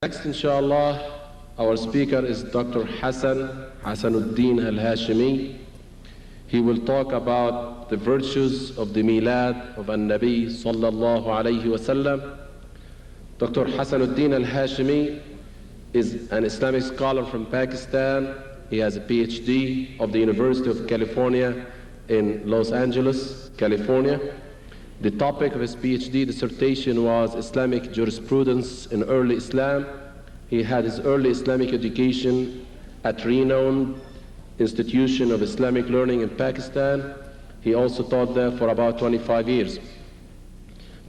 Next, inshallah, our speaker is Dr. Hasanuddin Al-Hashimi. He will talk about the virtues of the Milad of An-Nabi sallallahu alayhi wasallam. Dr. Hasanuddin Al-Hashimi is an Islamic scholar from Pakistan. He has a PhD of the University of California in Los Angeles, California. The topic of his PhD dissertation was Islamic jurisprudence in early Islam. He had his early Islamic education at renowned institution of Islamic learning in Pakistan. He also taught there for about 25 years.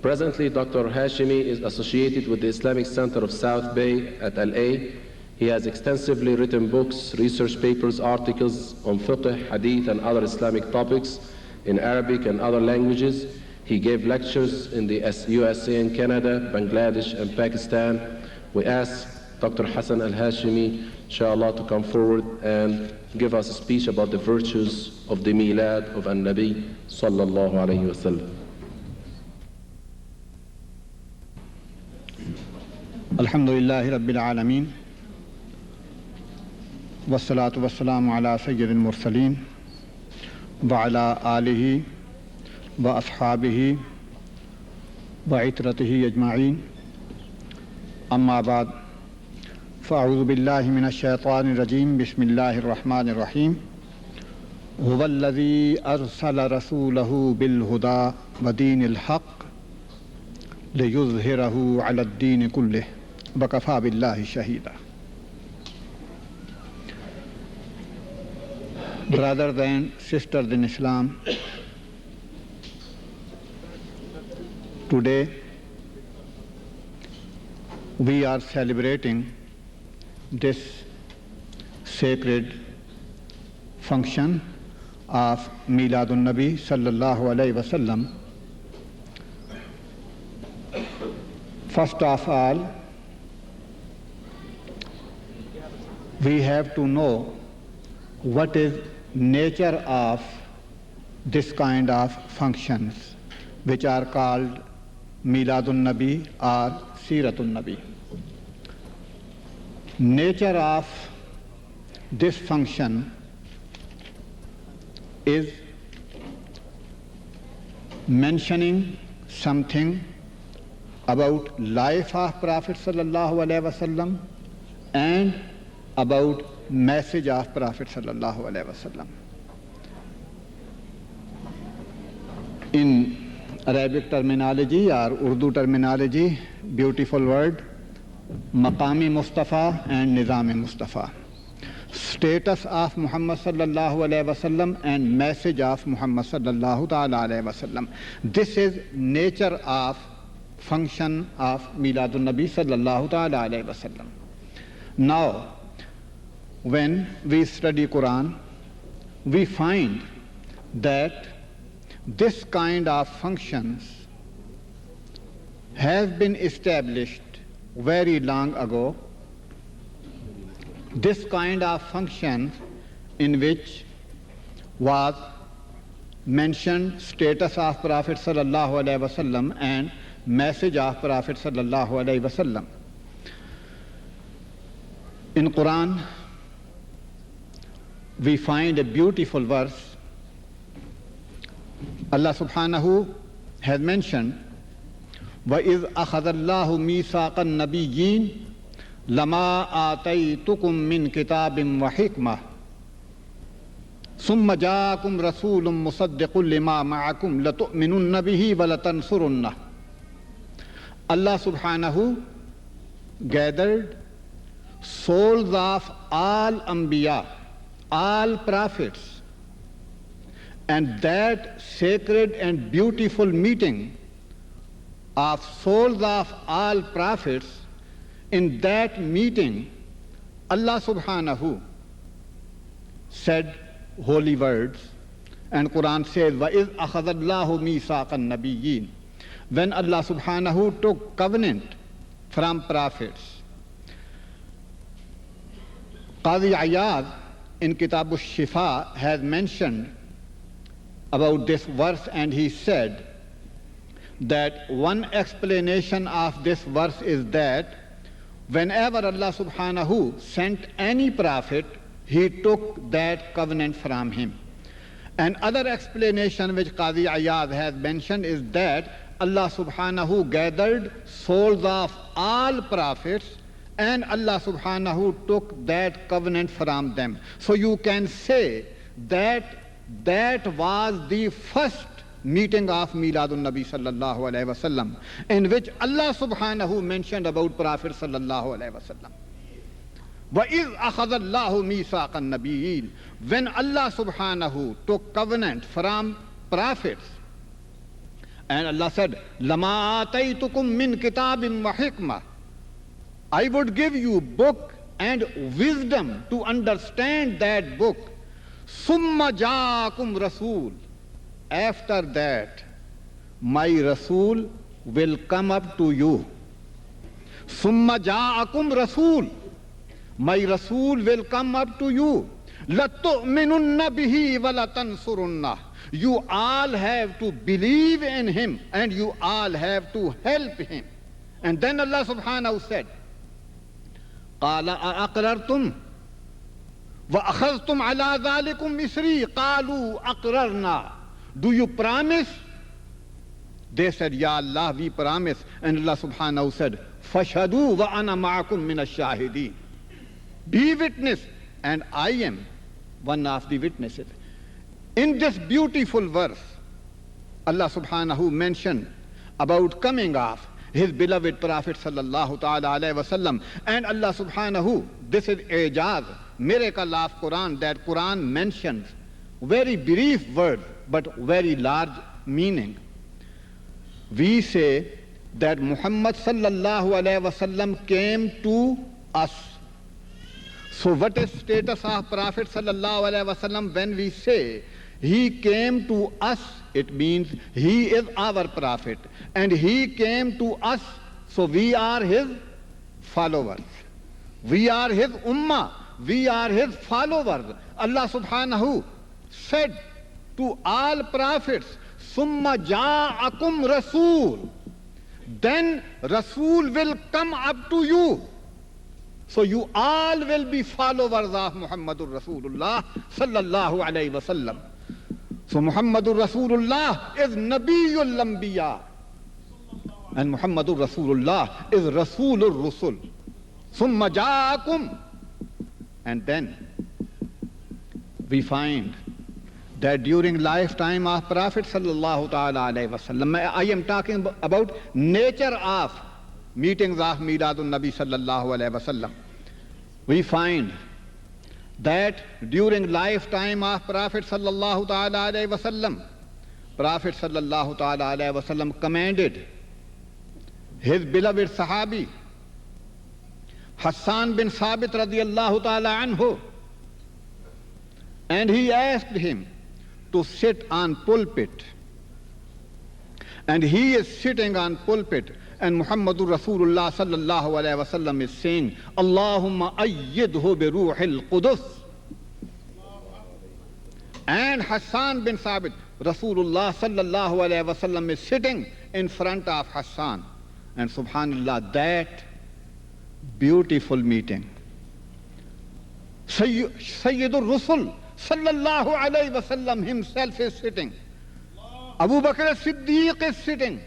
Presently, Dr. Hashimi is associated with the Islamic Center of South Bay at LA. He has extensively written books, research papers, articles on fiqh, hadith, and other Islamic topics in Arabic and other languages. He gave lectures in the USA and Canada, Bangladesh, and Pakistan. We ask Dr. Hasan Al-Hashimi, inshallah, to come forward and give us a speech about the virtues of the Milad of An-Nabi sallallahu alayhi wa sallam. Alhamdulillahi Rabbil Alameen. Wassalatu wassalamu ala sayyidil mursaleen wa ala alihi wa ashabihi wa itratihi ajma'in. Amma ba'd. فأعوذ بالله من الشيطان الرجيم بسم الله الرحمن الرحيم هو الذي أرسل رسوله بالهدى ودين الحق ليظهره على الدين كله وكفى بالله شهيدا. Brothers and sisters in Islam, today we are celebrating this sacred function of Miladun Nabi sallallahu alayhi wa sallam. First of all, we have to know what is nature of this kind of functions which are called Miladun Nabi or Siratun Nabi. Nature of this function is mentioning something about life of Prophet sallallahu alaihi wasallam and about message of Prophet sallallahu alaihi wasallam. In Arabic terminology or Urdu terminology, beautiful word, Maqami Mustafa and Nizam Mustafa. Status of Muhammad sallallahu alaihi wasallam and message of Muhammad sallallahu ta'ala alaihi wasallam. This is nature of function of Miladun Nabi sallallahu ta'ala alaihi wasallam. Now, when we study Quran, we find that this kind of functions have been established very long ago. This kind of function in which was mentioned status of Prophet sallallahu alaihi wasallam and message of Prophet sallallahu alaihi wasallam. In Quran, we find a beautiful verse. Allah subhanahu has mentioned, وَإِذْ أَخَذَ اللَّهُ مِيثَاقَ النَّبِيِّينَ لَمَا آتَيْتُكُم مِّن كِتَابٍ وَحِكْمَةٍ ثُمَّ جَاءَكُمْ رَسُولٌ مُصَدِّقٌ لِمَا مَعَكُمْ لَتُؤْمِنُنَّ بِهِ وَلَتَنصُرُنَّهُ. Allah subhanahu gathered souls of all Anbiya, all prophets, and that sacred and beautiful meeting of souls of all prophets, in that meeting Allah subhanahu said holy words, and Quran says وَإِذْ أَخَذَ اللَّهُ مِيثَاقَ النَّبِيِّينَ. When Allah subhanahu took covenant from prophets. Qadi Iyad in Kitab al-Shifa has mentioned about this verse, and he said that one explanation of this verse is that whenever Allah subhanahu sent any prophet, he took that covenant from him. And other explanation which Qadi Iyad has mentioned is that Allah subhanahu gathered souls of all prophets and Allah subhanahu took that covenant from them. So you can say that that was the first meeting of Miladun Nabi sallallahu alayhi wa sallam, in which Allah subhanahu mentioned about Prophet sallallahu alayhi wa sallam. وَإِذْ أَخَذَ اللَّهُ مِيثَاقَ النَّبِيِّينَ, when Allah subhanahu took covenant from prophets, and Allah said, لَمَا آتَيْتُكُم مِّن كِتَابٍ وَحِكْمَةٍ, I would give you book and wisdom to understand that book. ثُمَّ جَاءَكُمْ رَسُولٌ, after that my Rasul will come up to you. ثُمَّ جَاءَكُمْ رَسُولٌ, my Rasul will come up to you. لَتُؤْمِنُنَّ بِهِ وَلَتَنْصُرُنَّهُ, you all have to believe in him and you all have to help him. And then Allah subhanahu said, قَالَ أَأَقْرَرْتُمْ وَأَخَذْتُمْ عَلَى ذَلِكُمْ إِسْرِي قَالُوا أَقْرَرْنَا, do you promise? They said, Ya Allah, we promise. And Allah subhanahu said, فَشَهَدُوا وَأَنَا مَعَكُمْ مِنَ الشَّاهِدِينَ, be witness and I am one of the witnesses. In this beautiful verse, Allah subhanahu mentioned about coming of his beloved Prophet sallallahu ta'ala alayhi wa sallam. And Allah subhanahu, this is ijaz, miracle of Quran, that Quran mentions very brief words but very large meaning. We say that Muhammad sallallahu alayhi wa sallam came to us. So what is status of Prophet sallallahu alayhi wa sallam when we say he came to us? It means he is our prophet and he came to us, so we are his followers. We are his ummah. We are his followers. Allah subhanahu said to all prophets, Summa ja'akum Rasul, then Rasul will come up to you. So you all will be followers of Muhammadur Rasulullah sallallahu alayhi wa sallam. So Muhammadur Rasulullah is Nabiyul Anbiya and Muhammadur Rasulullah is Rasulur Rusul. Summa ja'akum, and then we find that during lifetime of Prophet sallallahu ta'ala alayhi wa sallam, I am talking about nature of meetings of Miladun Nabi sallallahu alayhi wa sallam. We find that during lifetime of Prophet sallallahu ta'ala alayhi wa sallam, Prophet sallallahu ta'ala alayhi wa sallam commanded his beloved Sahabi Hassan bin Sabit radiyallahu ta'ala anhu, and he asked him to sit on pulpit, and he is sitting on pulpit, and Muhammadur Rasulullah sallallahu alayhi wa sallam is saying, Allahumma ayyidhu bi ruhil qudus. And Hassan bin Sabit, Rasulullah sallallahu alayhi wa sallam is sitting in front of Hassan, and subhanallah, that beautiful meeting. Sayyidur Rusul sallallahu alayhi wa sallam himself is sitting. Abu Bakr as-Siddiq is sitting.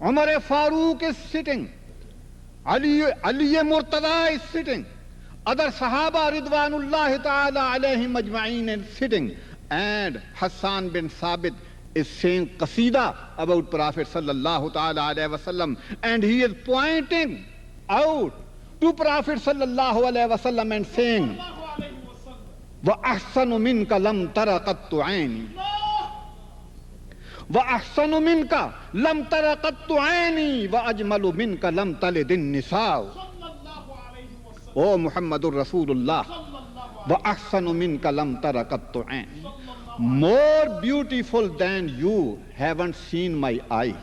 Umar Farooq is sitting. Ali Murtada is sitting. Other Sahaba Ridwanullahi ta'ala alayhim ajma'een is sitting. And Hassan bin Sabit is saying qasida about Prophet sallallahu ta'ala alayhi wa sallam. And he is pointing out to Prophet sallallahu alayhi wa sallam and saying, وَأَحْسَنُ مِنْكَ لَمْ تَرَ قَطُّ عَيْنِي وَأَحْسَنُ مِنْكَ لَمْ تَرَ قَطُّ عَيْنِي وَأَجْمَلُ مِنْكَ لَمْ تَلِدِ النِّسَاءُ. O Muhammadur Rasulullah, وَأَحْسَنُ مِنْكَ لَمْ تَرَ قَطُّ عَيْنِي, more beautiful than you haven't seen my eye.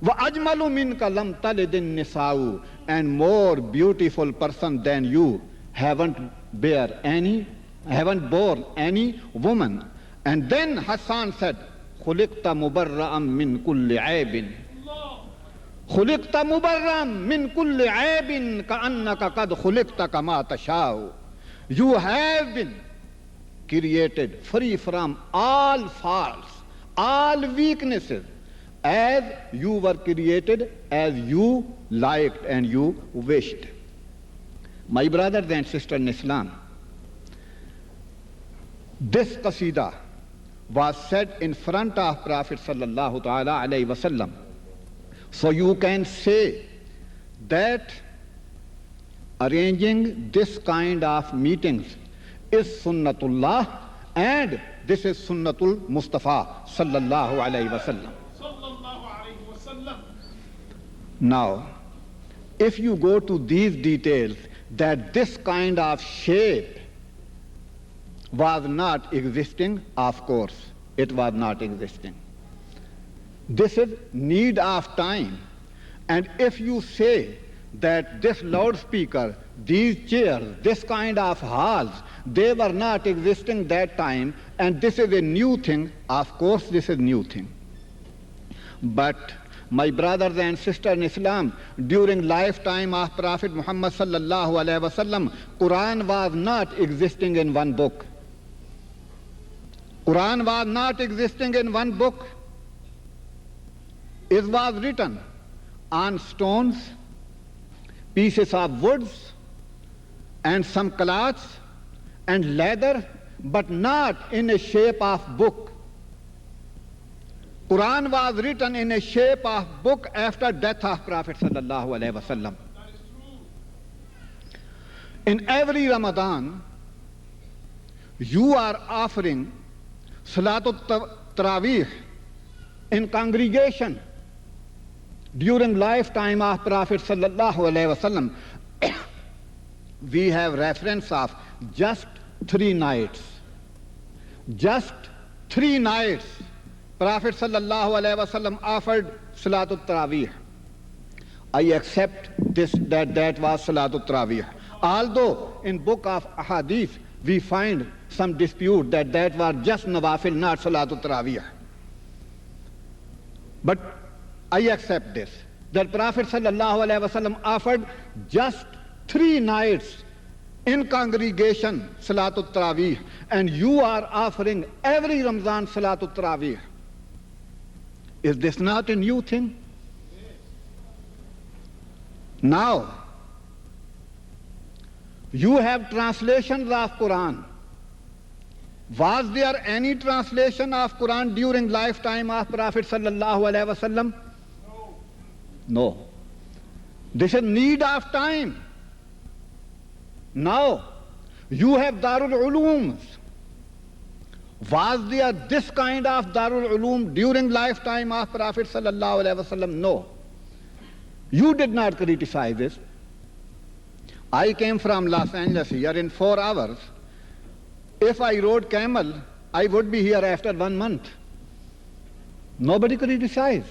وَأَجْمَلُ مِنْكَ لَمْ تَلِدِ النِّسَاءُ, and more beautiful person than you haven't born any woman. And then Hassan said, خُلِقْتَ مُبَرَّأً مِّن كُلِّ عَيْبٍ खुलिक़्त मुबर्रम मिन कुल्लि ऐबिन कअन्नका क़द खुलिक़्त कमा तशाउ. You have been created free from all faults, all weaknesses, as you were created, as you liked and you wished. My brothers and sisters in Islam, this qasida was said in front of Prophet sallallahu ta'ala alayhi wasallam. So you can say that arranging this kind of meetings is sunnatullah, and this is sunnatul Mustafa sallallahu alayhi wasallam. Now, if you go to these details, that this kind of shape was not existing, of course, it was not existing. This is need of time. And if you say that this loudspeaker, these chairs, this kind of halls, they were not existing that time, and this is a new thing, of course this is new thing. But my brothers and sisters in Islam, during lifetime of Prophet Muhammad sallallahu alaihi wasallam, Quran was not existing in one book. Quran was not existing in one book. It was written on stones, pieces of woods, and some cloths and leather, but not in a shape of book. Quran was written in a shape of book after death of Prophet sallallahu alaihi wasallam. In every Ramadan, you are offering Salatul Taraweeh in congregation during lifetime of Prophet sallallahu alaihi wasallam. We have reference of just 3 nights. Just 3 nights Prophet sallallahu alaihi wasallam offered Salatul Taraweeh. I accept this, that was Salatul Taraweeh. Although in book of Ahadith we find some dispute that was just Nawafil, not Salatul Taraweeh. But I accept this, that Prophet sallallahu alaihi wasallam offered just 3 nights in congregation Salatul Taraweeh, and you are offering every Ramzan Salatul Taraweeh. Is this not a new thing? Now, you have translations of Quran. Was there any translation of Quran during lifetime of Prophet sallallahu alaihi wasallam? No. This is need of time. Now, you have Darul Ulooms. Was there this kind of Darul Uloom during lifetime of Prophet sallallahu alaihi wasallam? No. You did not criticize this. I came from Los Angeles here in 4 hours. If I rode camel, I would be here after 1 month. Nobody criticized.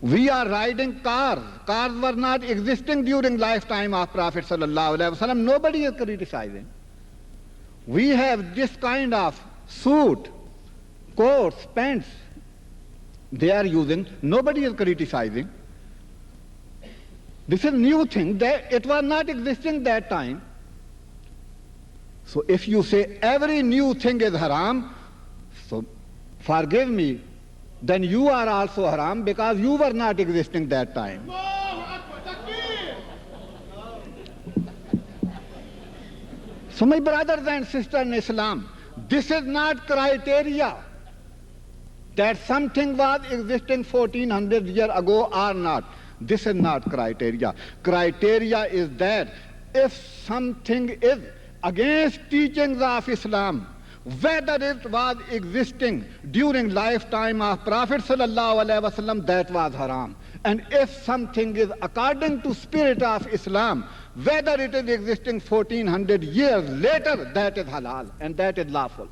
We are riding cars. Cars were not existing during lifetime of Prophet sallallahu alaihi wasallam. Nobody is criticizing. We have this kind of suit, coats, pants. They are using. Nobody is criticizing. This is new thing. It was not existing that time. So if you say every new thing is haram, so forgive me, then you are also haram because you were not existing that time. So my brothers and sisters in Islam, this is not criteria that something was existing 1400 years ago or not. This is not criteria. Criteria is that if something is against teachings of Islam, whether it was existing during lifetime of Prophet sallallahu alaihi wasallam, that was haram. And if something is according to spirit of Islam, whether it is existing 1400 years later, that is halal and that is lawful.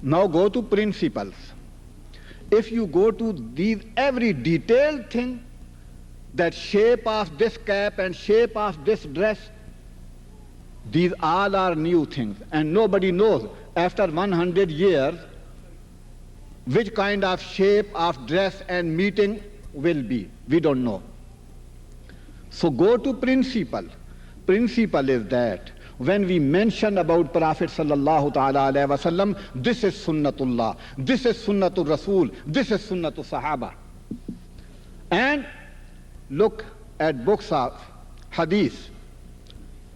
Now go to principles. If you go to these every detailed thing, that shape of this cap and shape of this dress, these all are new things, and nobody knows. After 100 years, which kind of shape of dress and meeting will be. We don't know. So go to principle. Principle is that when we mention about Prophet sallallahu ta'ala alayhi wa sallam, this is sunnatullah, this is sunnatul Rasul, this is sunnatul Sahaba. And look at books of hadith,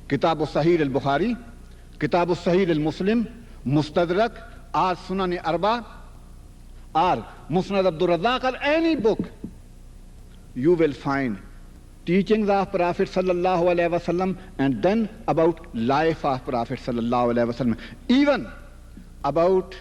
Kitab al-Sahih al-Bukhari, Kitab al-Sahih al-Muslim, Mustadrak, or Sunan Arba, or Musnad Abdul Razzaq, or any book, you will find teachings of Prophet sallallahu alaihi wasallam, and then about life of Prophet sallallahu alaihi wasallam, even about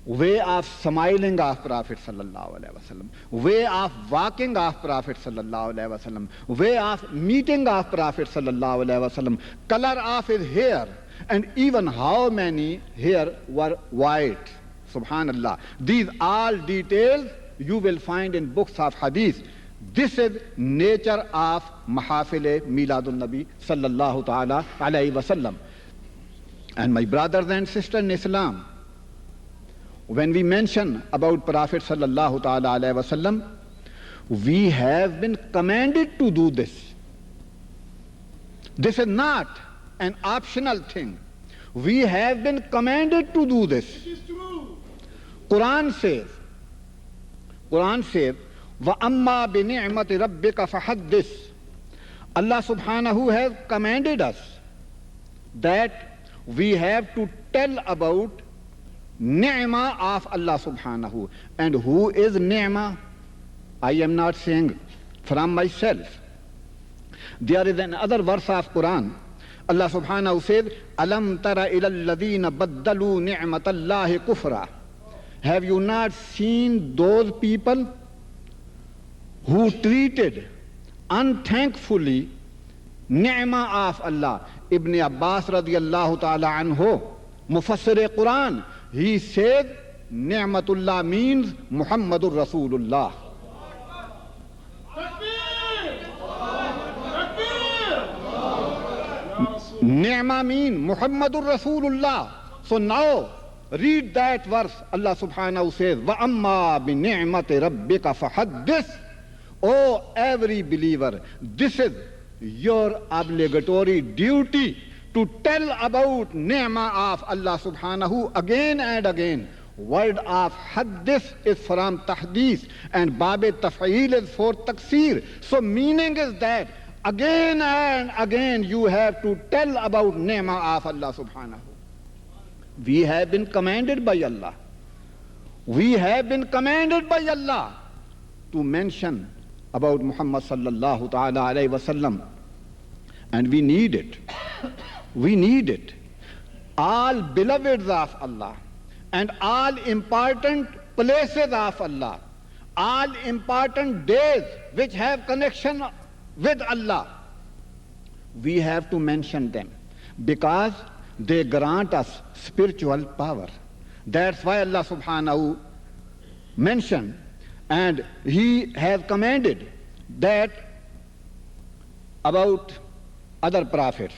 way of smiling of Prophet sallallahu alaihi wasallam, way of walking of Prophet sallallahu alaihi wasallam, way of meeting of Prophet sallallahu alaihi wasallam, color of his hair, and even how many hair were white. Subhanallah. These all details you will find in books of hadith. This is nature of Mahafil Miladun Nabi sallallahu ta'ala alayhi wasallam. And my brothers and sisters in Islam, when we mention about Prophet sallallahu ta'ala alayhi wasallam, we have been commanded to do this. This is not an optional thing. We have been commanded to do this. It is true. Quran says, وَأَمَّا بِنِعْمَةِ رَبِّكَ فَحَدِّثْ. Allah subhanahu has commanded us that we have to tell about ni'mah of Allah subhanahu. And who is ni'mah? I am not saying from myself. There is another verse of Quran. Allah subhanahu says, أَلَمْ تَرَ إِلَى الَّذِينَ بَدَّلُوا نِعْمَةَ اللَّهِ كُفْرًا. Have you not seen those people who treated unthankfully ni'mah of Allah? Ibn Abbas radiyallahu ta'ala anhu, Mufassir Quran, he said ni'matullah means Muhammadur Rasulullah. Ni'mah means Muhammadur Rasulullah. So now read that verse. Allah subhanahu says, وَأَمَّا بِنِعْمَةِ رَبِّكَ فَحَدِّثْ. Oh, every believer, this is your obligatory duty to tell about ni'mah of Allah subhanahu again and again. Word of hadith is from tahdith, and babe taf'eel is for taksir. So meaning is that again and again you have to tell about ni'mah of Allah subhanahu. We have been commanded by Allah. We have been commanded by Allah to mention about Muhammad sallallahu ta'ala alayhi wasallam. And we need it. We need it. All beloveds of Allah and all important places of Allah, all important days which have connection with Allah, we have to mention them because they grant us spiritual power. That's why Allah subhanahu mentioned, and He has commanded that about other prophets.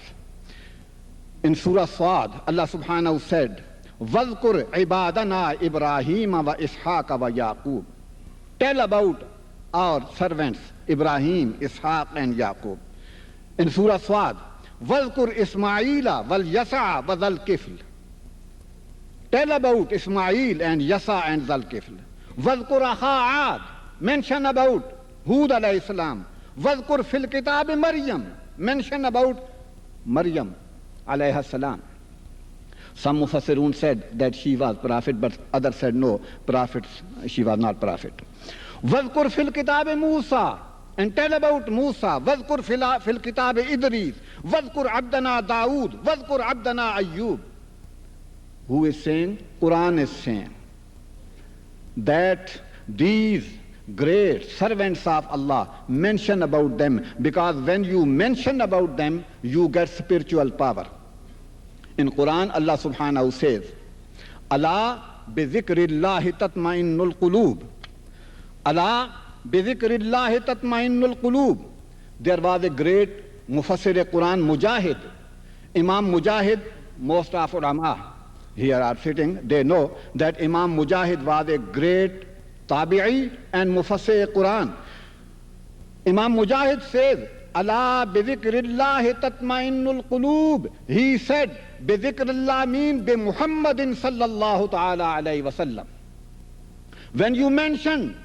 In Surah Sad, Allah subhanahu said, وَذْكُرْ عِبَادَنَا إِبْرَاهِيمَ وَإِسْحَاقَ وَيَعْقُوبَ. Tell about our servants Ibrahim, Ishaq and Yaqub. In Surah Sad, وَذْكُرْ إِسْمَعِيلَ وَالْيَسَعَ وَذَا الْكِفْلِ. Tell about Ismail and Yasa and Zal-Kifl. وَذْكُرْ أَخَا عَادٍ. Mention about Hud alayhi salam. وَذْكُرْ فِي الْكِتَابِ مَرْيَمَ. Mention about Maryam alayhi salam. Some Mufassirun said that she was prophet, but others said no, prophet, she was not prophet. وَذْكُرْ فِي الْكِتَابِ مُوسَى. And tell about Musa. وَذْكُرْ فِي الْكِتَابِ إِدْرِيسَ. وَذْكُرْ عَبْدَنَا دَاوُد. وَذْكُرْ عَبْدَنَا أَيُّوبَ. Who is saying? Quran is saying that these great servants of Allah, mention about them, because when you mention about them, you get spiritual power. In Quran, Allah subhanahu says, Allah bi dhikrillahi tatma'innul qulub. Allah bi dhikrillahi tatma'innul qulub. There was a great Mufassir Quran, Mujahid. Imam Mujahid, most of ulama, here are sitting, they know that Imam Mujahid was a great tabi'i and mufassir Quran. Imam Mujahid says, Allah bi-dhikrillahi tatma'innul quloob. He said, bi-dhikrillah mean bi Muhammadin sallallahu ta'ala alayhi wa sallam. When you mention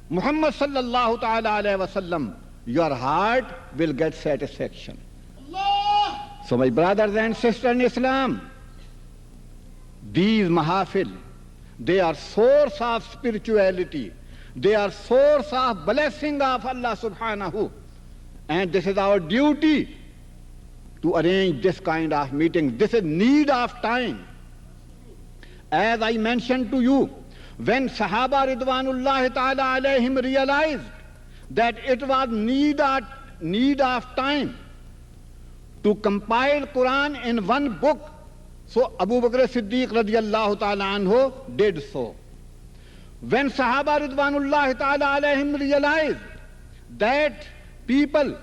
Muhammad sallallahu ta'ala alayhi wa sallam, your heart will get satisfaction. Allah! So my brothers and sisters in Islam, these mahafil, they are source of spirituality. They are source of blessing of Allah subhanahu. And this is our duty to arrange this kind of meeting. This is need of time. As I mentioned to you, when Sahaba Ridwanullahi ta'ala alayhim realized that it was need of time to compile Quran in one book, so Abu Bakr Siddiq radiyallahu ta'ala anhu did so. When Sahaba Ridwanullahi ta'ala alayhim realized that people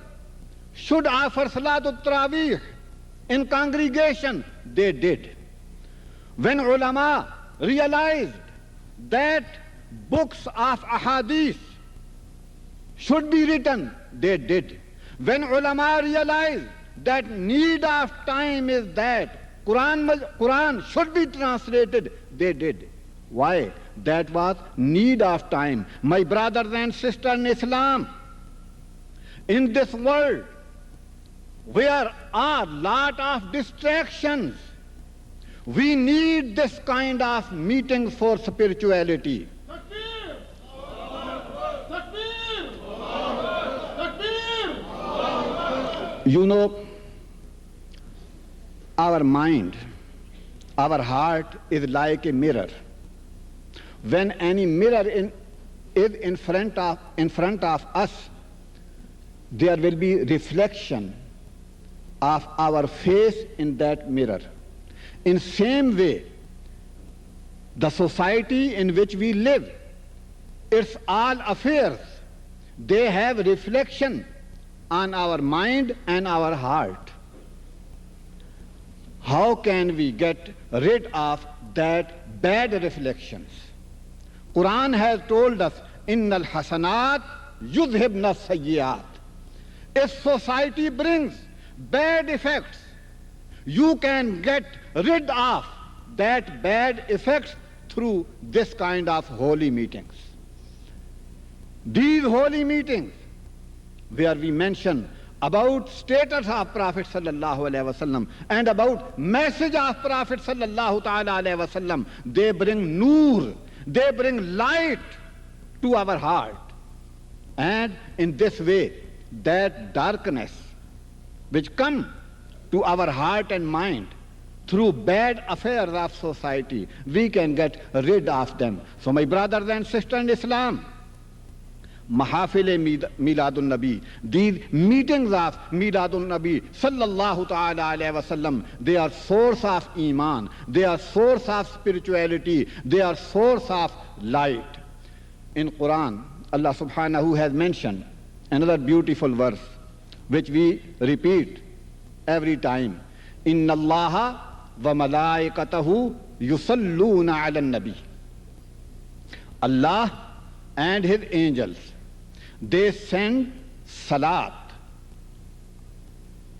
should offer Salatul Tarawih in congregation, they did. When ulama realized that books of ahadith should be written, they did. When ulama realized that need of time is that Quran should be translated, they did. Why? That was need of time. My brothers and sisters in Islam, in this world where are lot of distractions, we need this kind of meetings for spirituality. Takbir! Takbir! Takbir! You know, our mind, our heart is like a mirror. When any mirror is in front of us, there will be reflection of our face in that mirror. In same way, the society in which we live, its all affairs, they have reflection on our mind and our heart. How can we get rid of that bad reflections? Quran has told us, Innal hasanat yudhibna sayyat. If society brings bad effects, you can get rid of that bad effects through this kind of holy meetings. These holy meetings, where we mention about status of Prophet sallallahu alaihi wasallam and about message of Prophet sallallahu ta'ala alaihi wasallam, they bring noor, they bring light to our heart. And in this way, that darkness which come to our heart and mind through bad affairs of society, we can get rid of them. So my brothers and sisters in Islam, Mahafil Miladun Nabi, these meetings of Miladun Nabi sallallahu ta'ala alayhi wasallam, they are source of iman, they are source of spirituality, they are source of light. In Quran, Allah subhanahu has mentioned another beautiful verse which we repeat every time. Inna Allaha wa malaikatahu yusalluna ala nabi. Allah and his angels, they send salat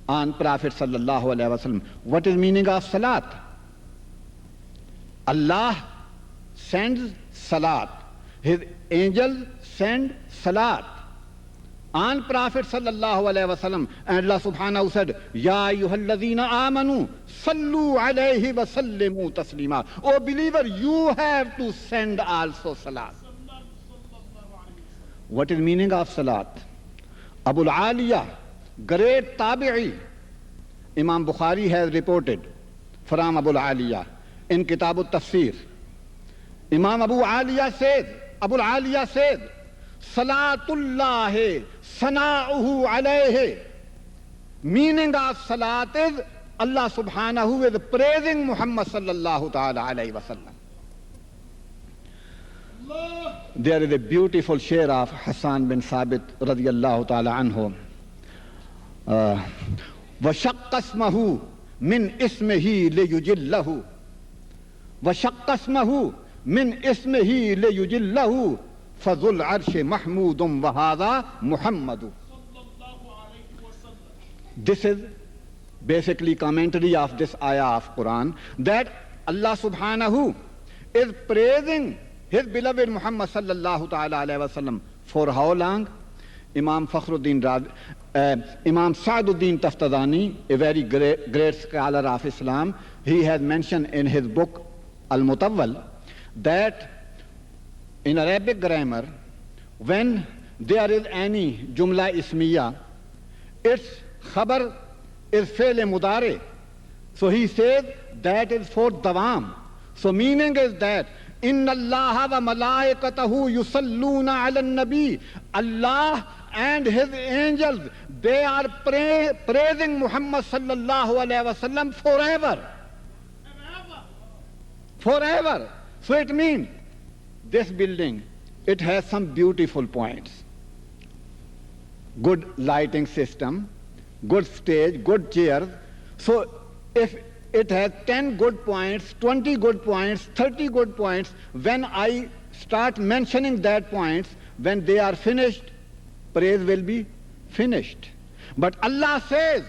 on Prophet sallallahu alaihi wasallam. What is meaning of salat? Allah sends salat. His angels send salat on Prophet sallallahu alaihi wasallam, and Allah subhanahu said, Ya ayyuhalladhina amanu sallu alayhi wa sallimu taslima. O believer, you have to send also salat. What is meaning of salat? Abu al-Aliyah, great tabi'i, Imam Bukhari has reported from Abu al-Aliyah in Kitab al-Tafsir. Imam Abu al-Aliyah said, Salatullahi sana'uhu alayhi. Meaning of salat is Allah subhanahu is praising Muhammad sallallahu ta'ala alayhi wa sallam. There is a beautiful share of Hassan bin Sabit radiyallahu ta'ala anhu. وَشَقَّ اسْمَهُ مِنْ إِسْمِهِ لِيُجِلَّهُ वशक्क अस्महु मिन इस्मिही लियुजिल्लहु फज़ुल अर्श महमूदुम व हाज़ा मुहम्मदु. This is basically commentary of this ayah of Quran, that Allah subhanahu is praising his beloved Muhammad sallallahu ta'ala alayhi wa sallam for how long? Imam Sa'duddin Taftazani, a very great scholar of Islam, he has mentioned in his book Al-Mutawwal that in Arabic grammar, when there is any Jumla Ismiya, its khabar is Fi'l Mudari. So he says that is for Dawam. So meaning is that Inna Allah wa malaikatahu yusalluna ala nabi. Allah and his angels, they are praising Muhammad sallallahu alayhi wa sallam forever. Forever. So it means this building, it has some beautiful points. Good lighting system, good stage, good chairs. So if it has 10 good points, 20 good points, 30 good points, when I start mentioning that points, when they are finished, praise will be finished. But Allah says,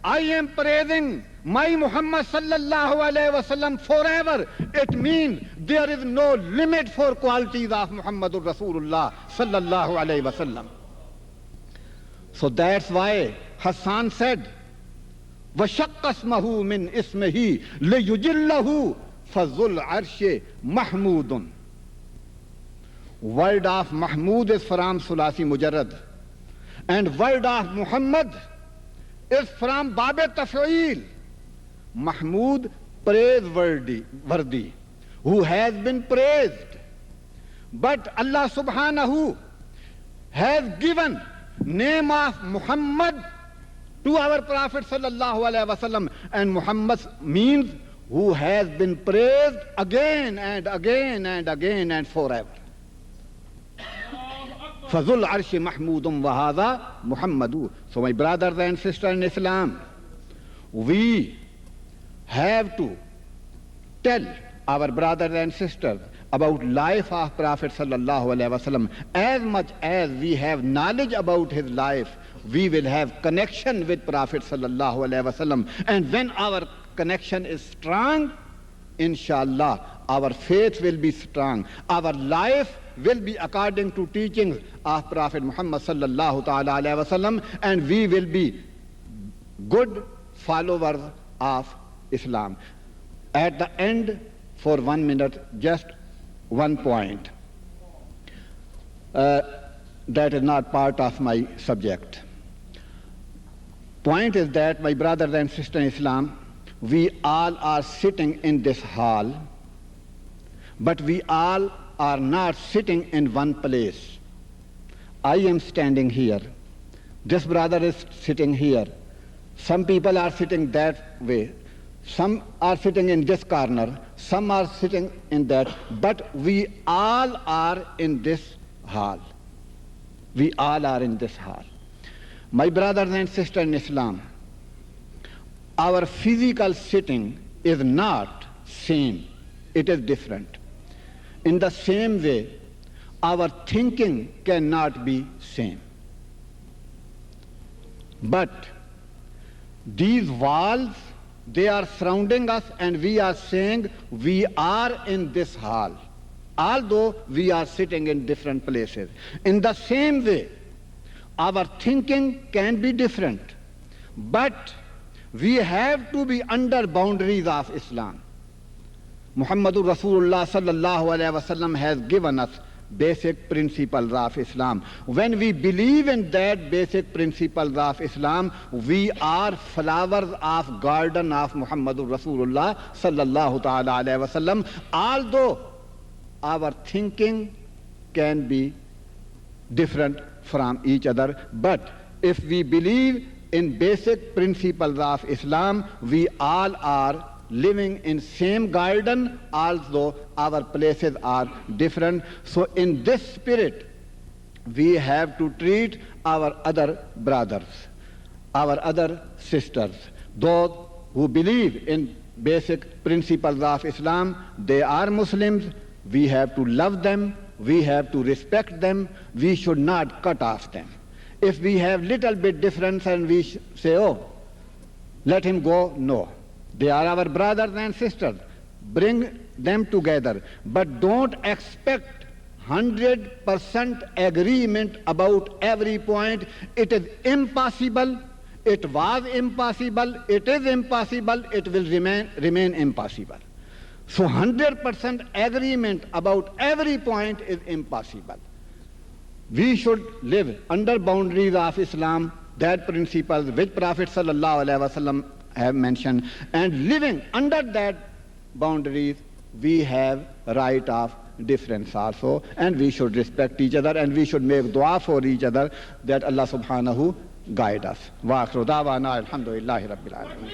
I am praising my Muhammad sallallahu alayhi wa sallam forever. It means there is no limit for qualities of Muhammadur Rasulullah sallallahu alayhi wa sallam. So that's why Hassan said, وَشَقَّ اسْمَهُ مِنْ إِسْمِهِ لِيُجِلَّهُ فَذُو الْعَرْشِ مَحْمُودٌ. Word of Mahmud is from Sulasi Mujarrad. And word of Muhammad is from Bab Taf'eel. Mahmud, praiseworthy, who has been praised. But Allah subhanahu has given name of Muhammad to our Prophet sallallahu alaihi wasallam, and Muhammad means who has been praised again and again and again and forever. Fazul arshi mahmudum wa hadha Muhammadu. So my brothers and sisters in Islam, we have to tell our brothers and sisters about life of Prophet sallallahu alaihi wasallam. As much as we have knowledge about his life, we will have connection with Prophet sallallahu alaihi wasallam. And when our connection is strong, inshallah, our faith will be strong. Our life will be according to teachings of Prophet Muhammad sallallahu ta'ala alaihi wasallam, and we will be good followers of Islam. At the end, for 1 minute, just one point. That is not part of my subject. Point is that, my brothers and sisters in Islam, we all are sitting in this hall, but we all are not sitting in one place. I am standing here. This brother is sitting here. Some people are sitting that way. Some are sitting in this corner. Some are sitting in that. But we all are in this hall. We all are in this hall. My brothers and sisters in Islam, our physical sitting is not same. It is different. In the same way, our thinking cannot be same. But these walls, they are surrounding us, and we are saying we are in this hall, although we are sitting in different places. In the same way, our thinking can be different, but we have to be under boundaries of Islam. Muhammadur Rasulullah sallallahu alaihi wasallam has given us basic principles of Islam. When we believe in that basic principles of Islam, we are flowers of garden of Muhammadur Rasulullah sallallahu ta'ala alaihi wasallam, although our thinking can be different from each other. But if we believe in basic principles of Islam, we all are living in same garden, although our places are different. So in this spirit, we have to treat our other brothers, our other sisters, those who believe in basic principles of Islam. They are Muslims. We have to love them. We have to respect them. We should not cut off them. If we have little bit difference and we say, oh, let him go, no. They are our brothers and sisters. Bring them together. But don't expect 100% agreement about every point. It is impossible. It was impossible. It is impossible. It will remain impossible. So 100% agreement about every point is impossible. We should live under boundaries of Islam, that principles which Prophet sallallahu alaihi wasallam have mentioned, and living under that boundaries, we have right of difference also, and we should respect each other, and we should make dua for each other that Allah subhanahu guide us. Wa akhiru da'wana alhamdulillahi rabbil alamin.